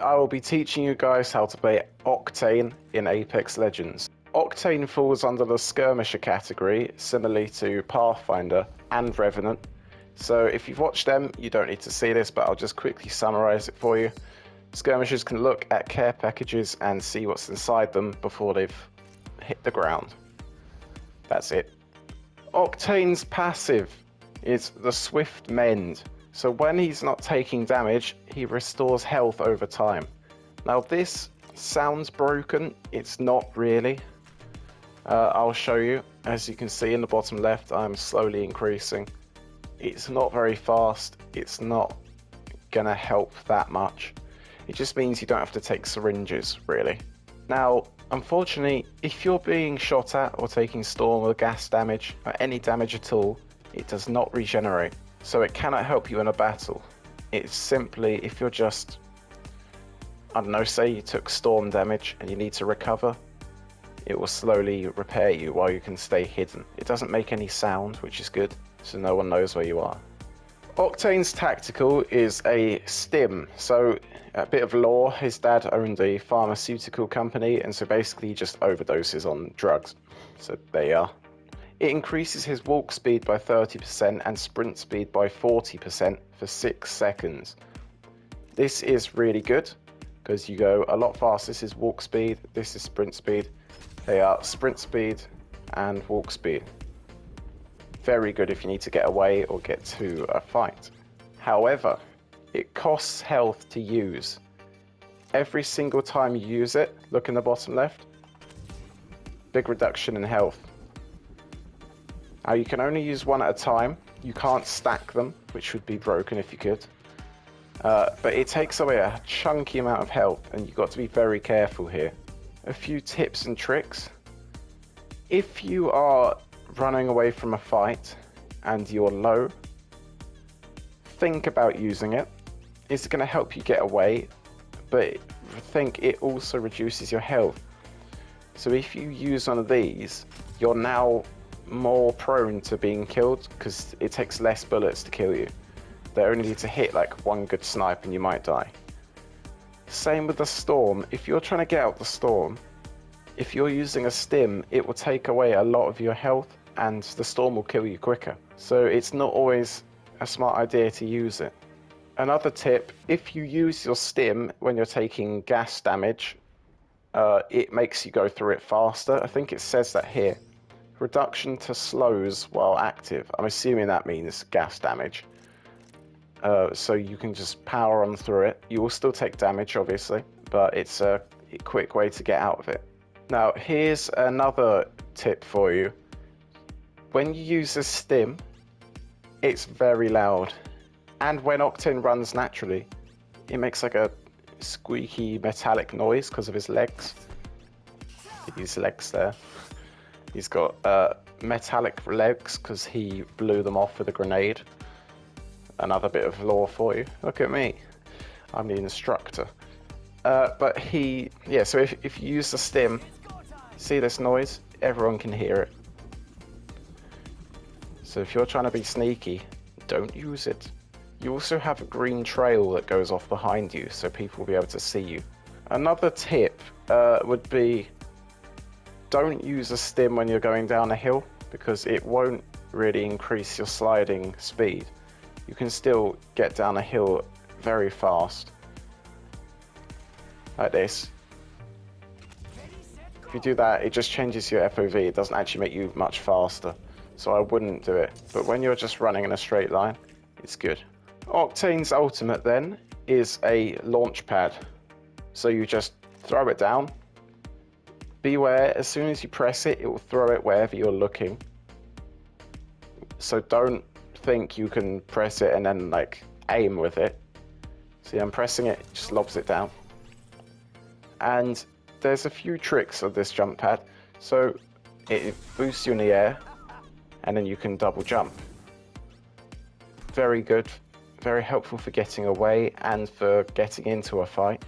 I will be teaching you guys how to play Octane in Apex Legends. Octane falls under the Skirmisher category, similarly to Pathfinder and Revenant. So if you've watched them, you don't need to see this, but I'll just quickly summarize it for you. Skirmishers can look at care packages and see what's inside them before they've hit the ground. That's it. Octane's passive is the Swift Mend. So when he's not taking damage, he restores health over time. Now this sounds broken, it's not really. I'll show you. As you can see in the bottom left, I'm slowly increasing. It's not very fast, it's not gonna help that much. It just means you don't have to take syringes, really. Now, unfortunately, if you're being shot at or taking storm or gas damage, or any damage at all, it does not regenerate. So it cannot help you in a battle. It's simply, if you're just, I don't know, say you took storm damage and you need to recover, it will slowly repair you while you can stay hidden. It doesn't make any sound, which is good, so no one knows where you are. Octane's tactical is a stim. So a bit of lore, his dad owned a pharmaceutical company, and so basically he just overdoses on drugs. So there you are. It increases his walk speed by 30% and sprint speed by 40% for 6 seconds. This is really good because you go a lot faster. This is walk speed, this is sprint speed. They are sprint speed and walk speed. Very good if you need to get away or get to a fight. However, it costs health to use. Every single time you use it, look in the bottom left, big reduction in health. Now you can only use one at a time. You can't stack them, which would be broken if you could. But it takes away a chunky amount of health, and you've got to be very careful here. A few tips and tricks. If you are running away from a fight and you're low, think about using it. It's going to help you get away, but think it also reduces your health. So if you use one of these, you're now more prone to being killed because it takes less bullets to kill you. They only need to hit like one good snipe and you might die. Same with the storm. If you're trying to get out the storm, if you're using a stim, it will take away a lot of your health and the storm will kill you quicker. So it's not always a smart idea to use it. Another tip, if you use your stim when you're taking gas damage, it makes you go through it faster. I think it says that here. Reduction to slows while active. I'm assuming that means gas damage. So you can just power on through it. You will still take damage, obviously, but it's a quick way to get out of it. Now, here's another tip for you. When you use a stim, it's very loud. And when Octane runs naturally, it makes like a squeaky metallic noise because of his legs. His legs there. He's got metallic legs because he blew them off with a grenade. Another bit of lore for you. Look at me. I'm the instructor. But so if you use the stim, see this noise? Everyone can hear it. So if you're trying to be sneaky, don't use it. You also have a green trail that goes off behind you, so people will be able to see you. Another tip would be, don't use a stim when you're going down a hill because it won't really increase your sliding speed. You can still get down a hill very fast. Like this. If you do that, it just changes your FOV. It doesn't actually make you much faster. So I wouldn't do it. But when you're just running in a straight line, it's good. Octane's ultimate then is a launch pad. So you just throw it down. Beware, as soon as you press it, it will throw it wherever you're looking. So don't think you can press it and then like aim with it. See, I'm pressing it, it just lobs it down. And there's a few tricks of this jump pad. So it boosts you in the air and then you can double jump. Very good, very helpful for getting away and for getting into a fight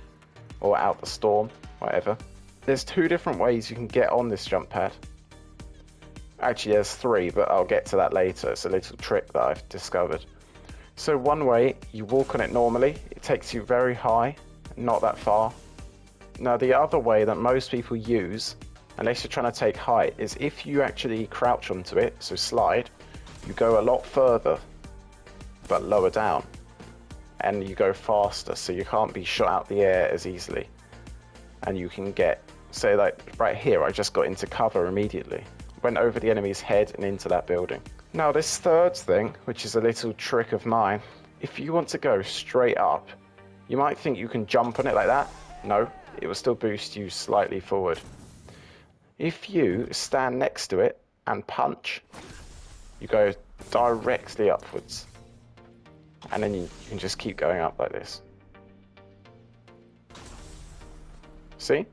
or out the storm, whatever. There's 2 different ways you can get on this jump pad. Actually, there's 3, but I'll get to that later. It's a little trick that I've discovered. So one way, you walk on it normally. It takes you very high, not that far. Now the other way that most people use, unless you're trying to take height, is if you actually crouch onto it, so slide, you go a lot further, but lower down. And you go faster, so you can't be shot out the air as easily. And you can get, say like right here, I just got into cover immediately. Went over the enemy's head and into that building. Now this third thing, which is a little trick of mine, if you want to go straight up, you might think you can jump on it like that. No, it will still boost you slightly forward. If you stand next to it and punch, you go directly upwards. And then you can just keep going up like this. See?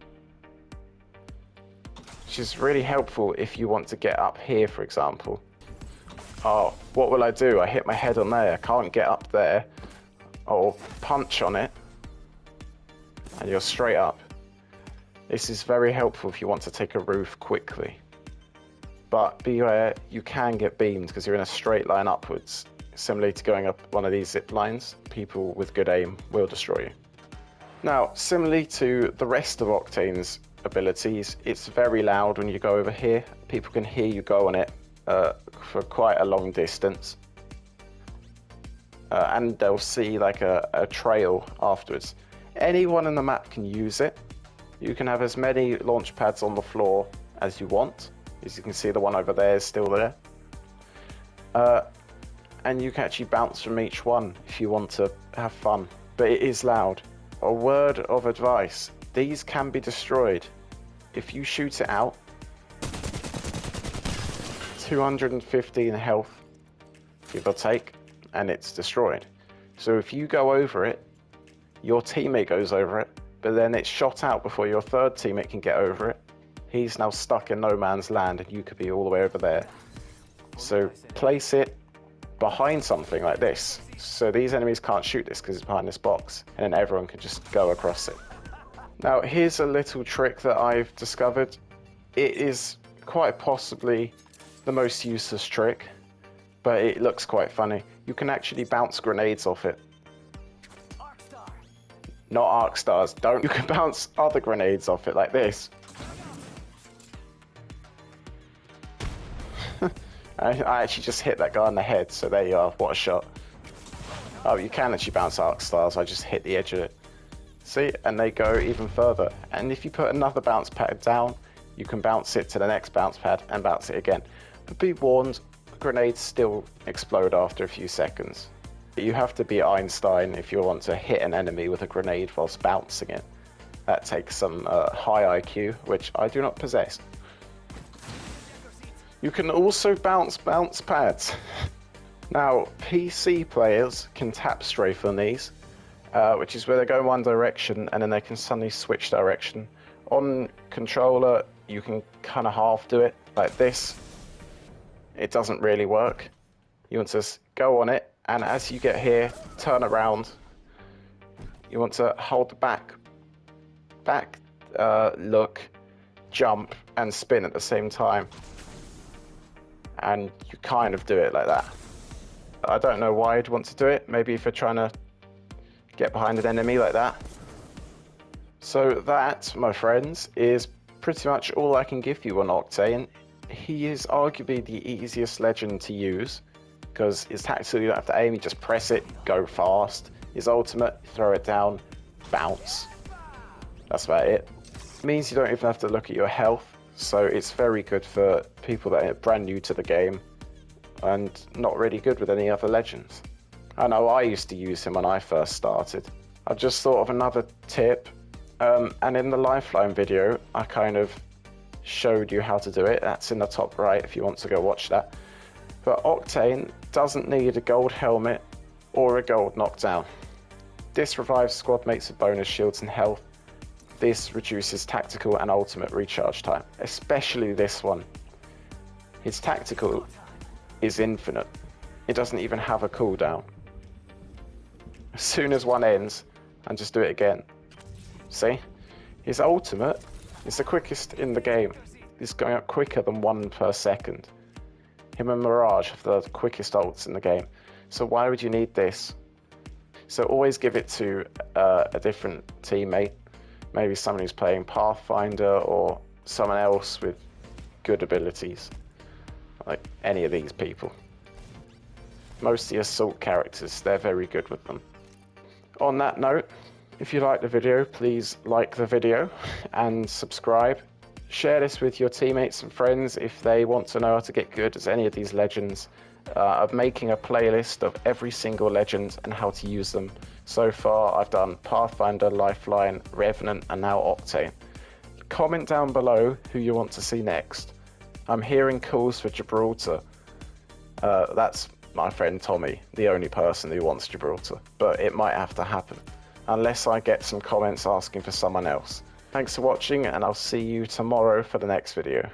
Which is really helpful if you want to get up here, for example. Oh, what will I do? I hit my head on there. I can't get up there. Or punch on it. And you're straight up. This is very helpful if you want to take a roof quickly. But beware, you can get beamed because you're in a straight line upwards. Similarly to going up one of these zip lines, people with good aim will destroy you. Now, similarly to the rest of Octane's abilities, it's very loud when you go over here. People can hear you go on it for quite a long distance. And they'll see like a trail afterwards. Anyone in the map can use it. You can have as many launch pads on the floor as you want. As you can see, the one over there is still there. And you can actually bounce from each one if you want to have fun. But it is loud. A word of advice, these can be destroyed. If you shoot it out, 215 health, give or take, and it's destroyed. So if you go over it, your teammate goes over it, but then it's shot out before your third teammate can get over it. He's now stuck in no man's land and you could be all the way over there. So place it behind something like this. So these enemies can't shoot this because it's behind this box, and then everyone can just go across it. Now here's a little trick that I've discovered. It is quite possibly the most useless trick, but it looks quite funny. You can actually bounce grenades off it. Not arc stars, don't. You can bounce other grenades off it like this. I actually just hit that guy on the head, so there you are, what a shot. Oh, you can actually bounce arc stars, I just hit the edge of it. See, and they go even further. And if you put another bounce pad down, you can bounce it to the next bounce pad and bounce it again. But be warned, grenades still explode after a few seconds. You have to be Einstein if you want to hit an enemy with a grenade whilst bouncing it. That takes some high IQ, which I do not possess. You can also bounce pads. Now, PC players can tap strafe on these, which is where they go in one direction and then they can suddenly switch direction. On controller, you can kind of half do it like this. It doesn't really work. You want to go on it, and as you get here, turn around. You want to hold the back, look, jump, and spin at the same time. And you kind of do it like that. I don't know why I'd want to do it. Maybe if you're trying to get behind an enemy like that. So that, my friends, is pretty much all I can give you on Octane. He is arguably the easiest legend to use because his tactical, you don't have to aim, you just press it, go fast. His ultimate, throw it down, bounce. That's about it. It means you don't even have to look at your health. So it's very good for people that are brand new to the game and not really good with any other legends. I know I used to use him when I first started. I just thought of another tip, and in the Lifeline video, I kind of showed you how to do it. That's in the top right if you want to go watch that. But Octane doesn't need a gold helmet or a gold knockdown. This revives squad mates with bonus shields and health. This reduces tactical and ultimate recharge time, especially this one. His tactical is infinite. It doesn't even have a cooldown. As soon as one ends, and just do it again. See? His ultimate is the quickest in the game. It's going up quicker than 1 per second. Him and Mirage have the quickest ults in the game. So why would you need this? So always give it to a different teammate, maybe someone who's playing Pathfinder or someone else with good abilities, like any of these people. Most of the assault characters, they're very good with them. On that note, if you like the video, please like the video and subscribe. Share this with your teammates and friends if they want to know how to get good as any of these legends. I'm making a playlist of every single legend and how to use them. So far I've done Pathfinder, Lifeline, Revenant and now Octane. Comment down below who you want to see next. I'm hearing calls for Gibraltar. That's my friend Tommy, the only person who wants Gibraltar, but it might have to happen unless I get some comments asking for someone else. Thanks for watching and I'll see you tomorrow for the next video.